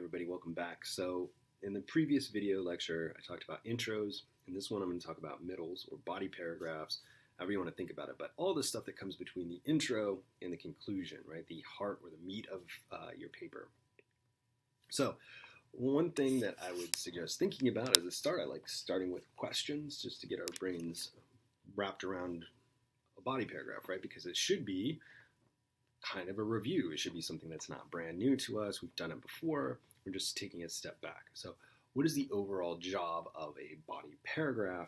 everybody, welcome back. So in the previous video lecture, I talked about intros. In this one, I'm going to talk about middles or body paragraphs, however you want to think about it. But all the stuff that comes between the intro and the conclusion, right? The heart or the meat of your paper. So one thing that I would suggest thinking about as a start, I like starting with questions just to get our brains wrapped around a body paragraph, right? Because it should be kind of a review. It should be something that's not brand new to us. We've done it before. We're just taking a step back. So what is the overall job of a body paragraph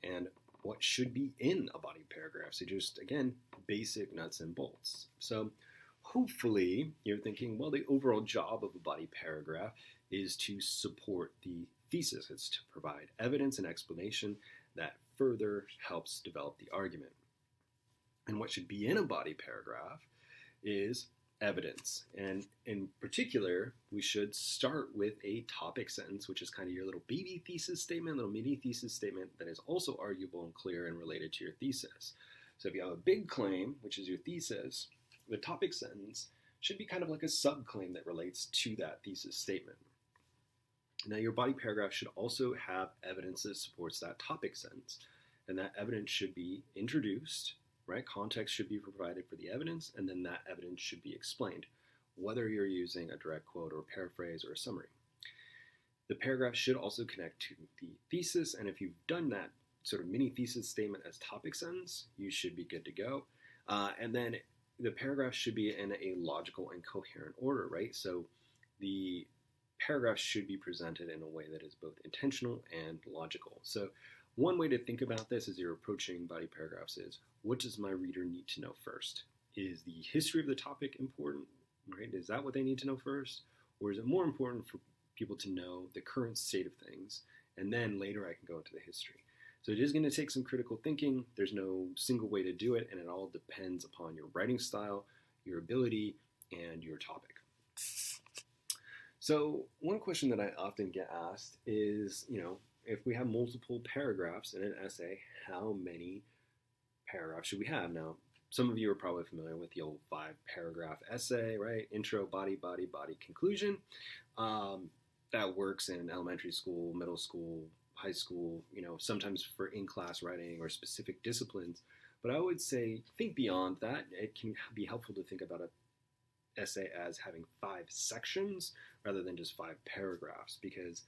and what should be in a body paragraph? So just, again, basic nuts and bolts. So hopefully you're thinking, well, the overall job of a body paragraph is to support the thesis. It's to provide evidence and explanation that further helps develop the argument. And what should be in a body paragraph is evidence. And in particular, we should start with a topic sentence, which is kind of your little baby thesis statement, little mini thesis statement that is also arguable and clear and related to your thesis. So if you have a big claim, which is your thesis, the topic sentence should be kind of like a subclaim that relates to that thesis statement. Now, your body paragraph should also have evidence that supports that topic sentence. And that evidence should be introduced, right? Context should be provided for the evidence, and then that evidence should be explained, whether you're using a direct quote or paraphrase or a summary. The paragraph should also connect to the thesis, and if you've done that sort of mini thesis statement as topic sentence, you should be good to go. And then the paragraph should be in a logical and coherent order, right? So the paragraph should be presented in a way that is both intentional and logical. So one way to think about this as you're approaching body paragraphs is, what does my reader need to know first? Is the history of the topic important, right? Is that what they need to know first? Or is it more important for people to know the current state of things, and then later I can go into the history? So it is going to take some critical thinking. There's no single way to do it, and it all depends upon your writing style, your ability, and your topic. So one question that I often get asked is, if we have multiple paragraphs in an essay, how many paragraphs should we have? Now, some of you are probably familiar with the old 5-paragraph essay, right? Intro, body, body, body, conclusion. That works in elementary school, middle school, high school, sometimes for in-class writing or specific disciplines. But I would say think beyond that. It can be helpful to think about an essay as having 5 sections rather than just 5 paragraphs, because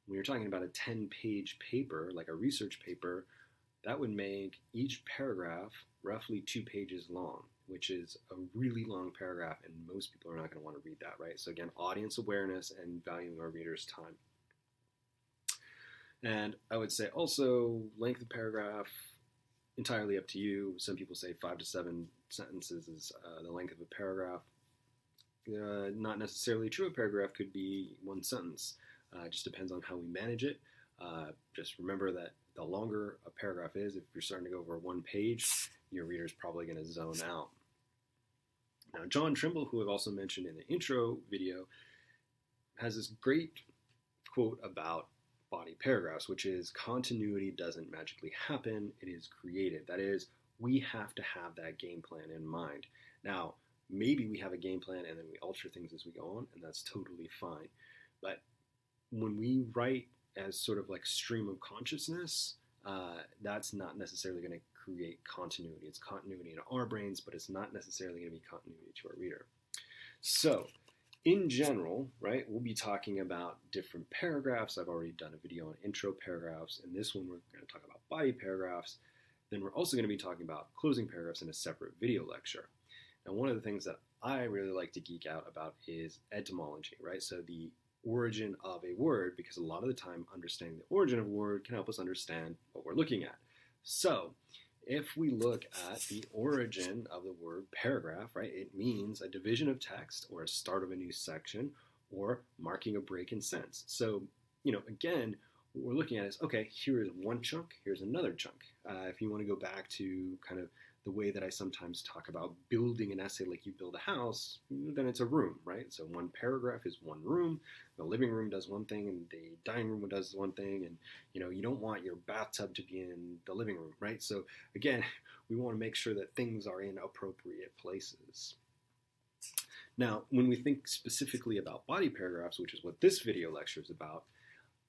when you're talking about a 10-page paper, like a research paper, that would make each paragraph roughly 2 pages long, which is a really long paragraph, and most people are not going to want to read that, right? So again, audience awareness and valuing our readers' time. And I would say also length of paragraph, entirely up to you. Some people say 5 to 7 sentences is the length of a paragraph. Not necessarily true. A paragraph could be 1 sentence. It just depends on how we manage it. Just remember that the longer a paragraph is, if you're starting to go over 1 page, your reader's probably going to zone out. Now, John Trimble, who I've also mentioned in the intro video, has this great quote about body paragraphs, which is, continuity doesn't magically happen, it is created. That is, we have to have that game plan in mind. Now, maybe we have a game plan and then we alter things as we go on, and that's totally fine. But when we write as sort of like stream of consciousness, that's not necessarily going to create continuity. It's continuity in our brains, but it's not necessarily going to be continuity to our reader. So in general, right, we'll be talking about different paragraphs. I've already done a video on intro paragraphs. In this one, we're going to talk about body paragraphs. Then we're also going to be talking about closing paragraphs in a separate video lecture. Now, one of the things that I really like to geek out about is etymology, right? So the origin of a word, because a lot of the time understanding the origin of a word can help us understand what we're looking at. So if we look at the origin of the word paragraph, right, it means a division of text or a start of a new section or marking a break in sense. So, again, what we're looking at is, okay, here is one chunk, here's another chunk. If you want to go back to kind of the way that I sometimes talk about building an essay like you build a house, then it's a room, right? So 1 paragraph is 1 room. The living room does one thing, and the dining room does one thing, and you don't want your bathtub to be in the living room, right? So again, we want to make sure that things are in appropriate places. Now, when we think specifically about body paragraphs, which is what this video lecture is about,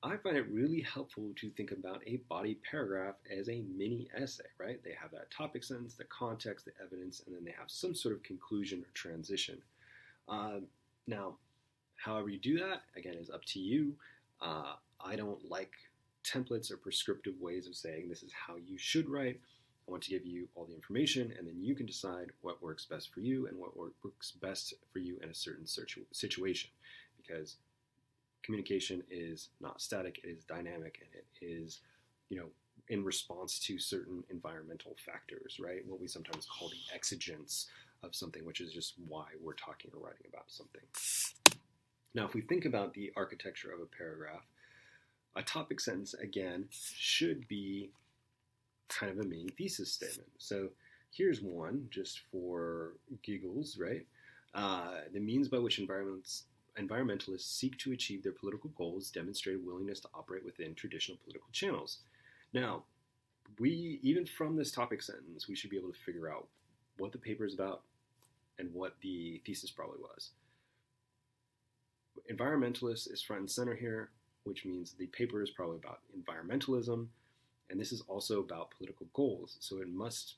I find it really helpful to think about a body paragraph as a mini essay, right? They have that topic sentence, the context, the evidence, and then they have some sort of conclusion or transition. Now, however you do that, again, is up to you. I don't like templates or prescriptive ways of saying this is how you should write. I want to give you all the information, and then you can decide what works best for you and what works best for you in a certain situation, because communication is not static, it is dynamic, and it is, in response to certain environmental factors, right? What we sometimes call the exigence of something, which is just why we're talking or writing about something. Now, if we think about the architecture of a paragraph, a topic sentence, again, should be kind of a mini thesis statement. So here's one, just for giggles, right? The means by which environmentalists seek to achieve their political goals demonstrate a willingness to operate within traditional political channels. Now, even from this topic sentence, we should be able to figure out what the paper is about and what the thesis probably was. Environmentalist is front and center here, which means the paper is probably about environmentalism, and this is also about political goals, so it must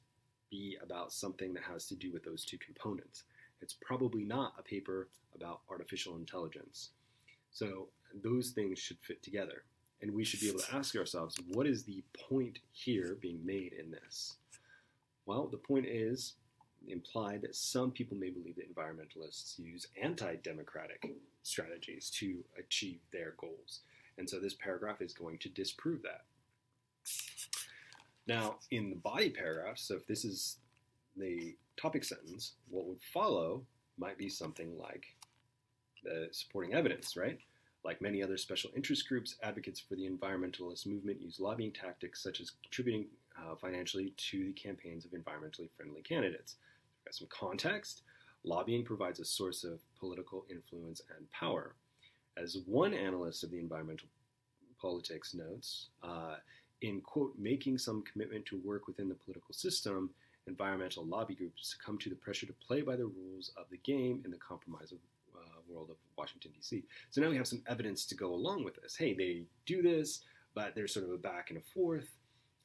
be about something that has to do with those two components. It's probably not a paper about artificial intelligence. So those things should fit together. And we should be able to ask ourselves, what is the point here being made in this? Well, the point is implied that some people may believe that environmentalists use anti-democratic strategies to achieve their goals. And so this paragraph is going to disprove that. Now, in the body paragraph, so if this is the topic sentence, what would follow might be something like the supporting evidence, right? Like many other special interest groups, advocates for the environmentalist movement use lobbying tactics such as contributing financially to the campaigns of environmentally friendly candidates. We've got some context. Lobbying provides a source of political influence and power. As one analyst of the environmental politics notes, in, quote, making some commitment to work within the political system, environmental lobby groups succumb to the pressure to play by the rules of the game in the compromised world of Washington, D.C. So now we have some evidence to go along with this. Hey, they do this, but there's sort of a back and a forth.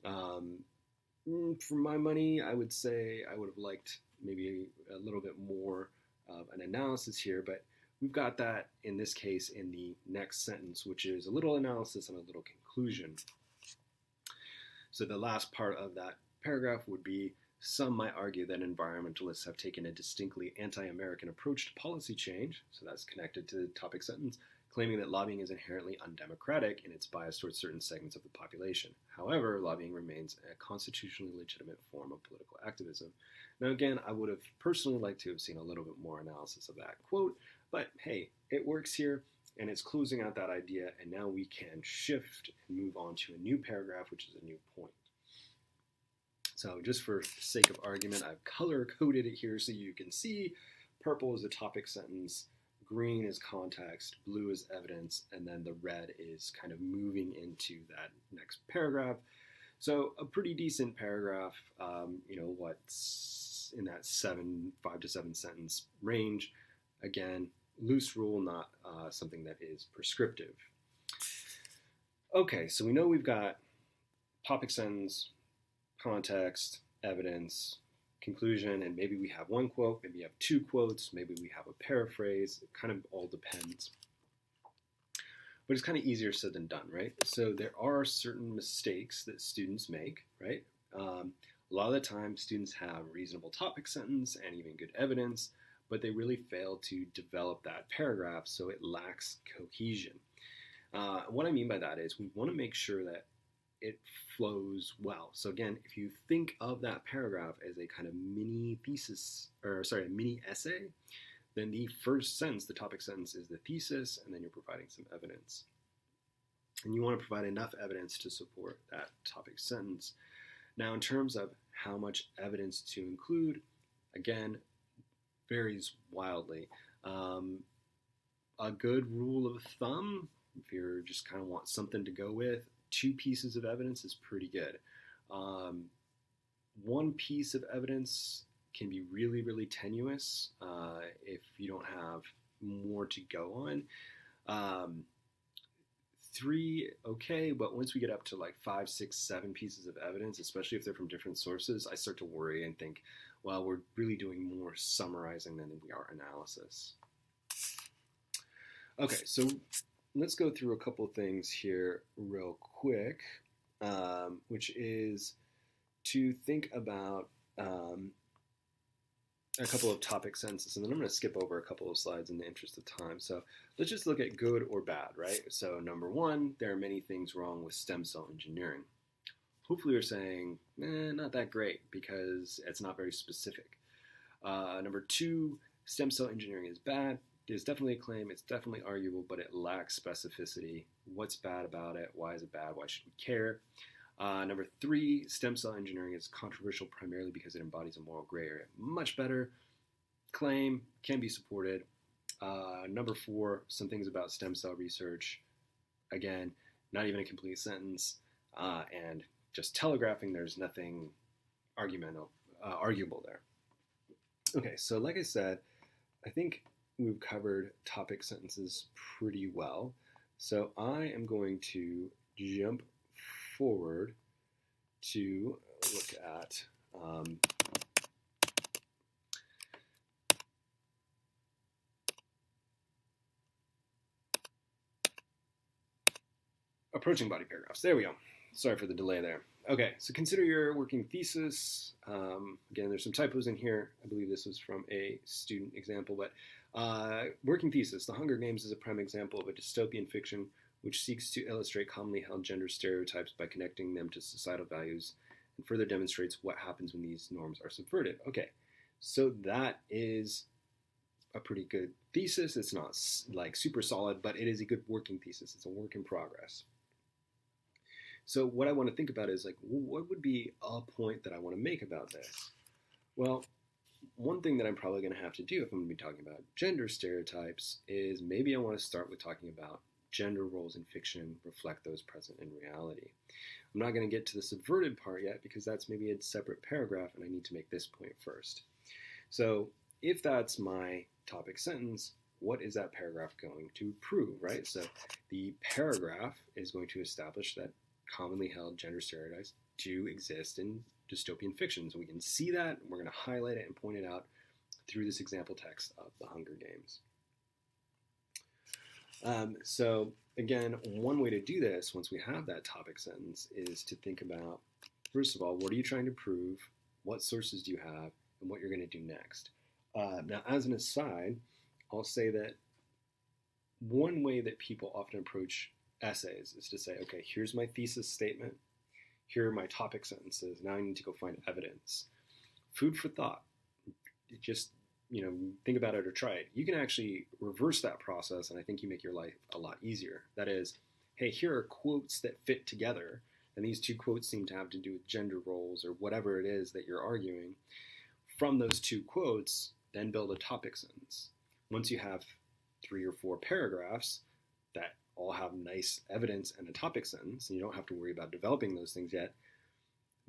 For my money, I would say I would have liked maybe a little bit more of an analysis here, but we've got that in this case in the next sentence, which is a little analysis and a little conclusion. So the last part of that paragraph would be, some might argue that environmentalists have taken a distinctly anti-American approach to policy change, so that's connected to the topic sentence, claiming that lobbying is inherently undemocratic in its bias towards certain segments of the population. However, lobbying remains a constitutionally legitimate form of political activism. Now again, I would have personally liked to have seen a little bit more analysis of that quote, but hey, it works here, and it's closing out that idea, and now we can shift and move on to a new paragraph, which is a new point. So just for sake of argument, I've color-coded it here so you can see. Purple is a topic sentence, green is context, blue is evidence, and then the red is kind of moving into that next paragraph. So a pretty decent paragraph, what's in that 5 to 7 sentence range. Again, loose rule, not something that is prescriptive. Okay, so we know we've got topic sentence, context, evidence, conclusion, and maybe we have one quote, maybe we have two quotes, maybe we have a paraphrase. It kind of all depends. But it's kind of easier said than done, right? So there are certain mistakes that students make, right? A lot of the time, students have reasonable topic sentence and even good evidence, but they really fail to develop that paragraph, so it lacks cohesion. What I mean by that is we want to make sure that it flows well. So again, if you think of that paragraph as a kind of mini thesis, a mini essay, then the first sentence, the topic sentence, is the thesis, and then you're providing some evidence. And you want to provide enough evidence to support that topic sentence. Now, in terms of how much evidence to include, again, varies wildly. A good rule of thumb, if you just kind of want something to go with, 2 pieces of evidence is pretty good. One piece of evidence can be really, really tenuous if you don't have more to go on. 3, okay, but once we get up to like 5, 6, 7 pieces of evidence, especially if they're from different sources, I start to worry and think, well, we're really doing more summarizing than we are analysis. Okay, so let's go through a couple of things here real quick, which is to think about a couple of topic sentences, and then I'm going to skip over a couple of slides in the interest of time. So let's just look at good or bad, right? So number 1, there are many things wrong with stem cell engineering. Hopefully you're saying, not that great because it's not very specific. Number 2, stem cell engineering is bad. There's definitely a claim, it's definitely arguable, but it lacks specificity. What's bad about it? Why is it bad? Why should we care? Number 3, stem cell engineering is controversial primarily because it embodies a moral gray area. Much better. Claim can be supported. Number 4, some things about stem cell research. Again, not even a complete sentence. And just telegraphing, there's nothing arguable there. Okay, so like I said, I think we've covered topic sentences pretty well. So I am going to jump forward to look at approaching body paragraphs. There we go. Sorry for the delay there. Okay, so consider your working thesis. Again, there's some typos in here. I believe this was from a student example, but working thesis. The Hunger Games is a prime example of a dystopian fiction which seeks to illustrate commonly held gender stereotypes by connecting them to societal values and further demonstrates what happens when these norms are subverted. Okay, so that is a pretty good thesis. It's not like super solid, but it is a good working thesis. It's a work in progress. So what I want to think about is like, what would be a point that I want to make about this? Well, one thing that I'm probably going to have to do if I'm going to be talking about gender stereotypes is maybe I want to start with talking about gender roles in fiction reflect those present in reality. I'm not going to get to the subverted part yet because that's maybe a separate paragraph and I need to make this point first. So if that's my topic sentence, what is that paragraph going to prove, right? So the paragraph is going to establish that commonly held gender stereotypes do exist in dystopian fiction. So we can see that, and we're going to highlight it and point it out through this example text of the Hunger Games. So again, one way to do this, once we have that topic sentence, is to think about, first of all, what are you trying to prove, what sources do you have, and what you're going to do next. Now, as an aside, I'll say that one way that people often approach essays is to say, okay, here's my thesis statement, here are my topic sentences, now I need to go find evidence. Food for thought. Just, think about it or try it. You can actually reverse that process, and I think you make your life a lot easier. That is, hey, here are quotes that fit together, and these two quotes seem to have to do with gender roles or whatever it is that you're arguing. From those two quotes, then build a topic sentence. Once you have 3 or 4 paragraphs that all have nice evidence and a topic sentence, and you don't have to worry about developing those things yet,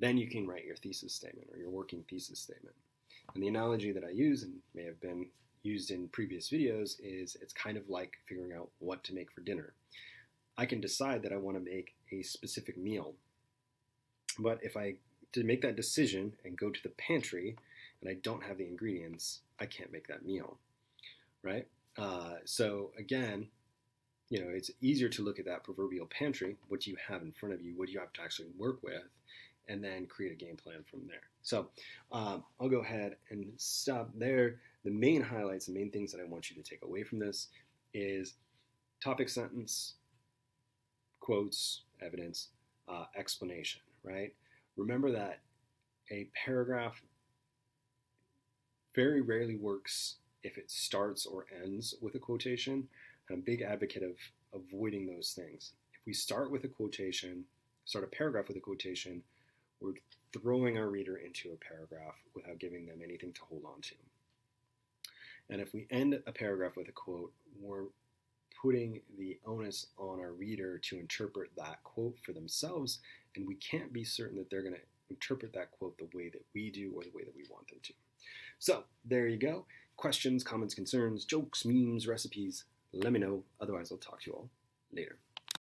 then you can write your thesis statement or your working thesis statement. And the analogy that I use, and may have been used in previous videos, is it's kind of like figuring out what to make for dinner. I can decide that I want to make a specific meal, but if I to make that decision and go to the pantry and I don't have the ingredients, I can't make that meal, right? So again, it's easier to look at that proverbial pantry, what you have in front of you, what you have to actually work with, and then create a game plan from there. So I'll go ahead and stop there. The main highlights, the main things that I want you to take away from this is topic sentence, quotes, evidence, explanation, right? Remember that a paragraph very rarely works if it starts or ends with a quotation. I'm a big advocate of avoiding those things. If we start with a quotation, start a paragraph with a quotation, we're throwing our reader into a paragraph without giving them anything to hold on to. And if we end a paragraph with a quote, we're putting the onus on our reader to interpret that quote for themselves, and we can't be certain that they're going to interpret that quote the way that we do or the way that we want them to. So there you go. Questions, comments, concerns, jokes, memes, recipes, let me know. Otherwise, I'll talk to you all later.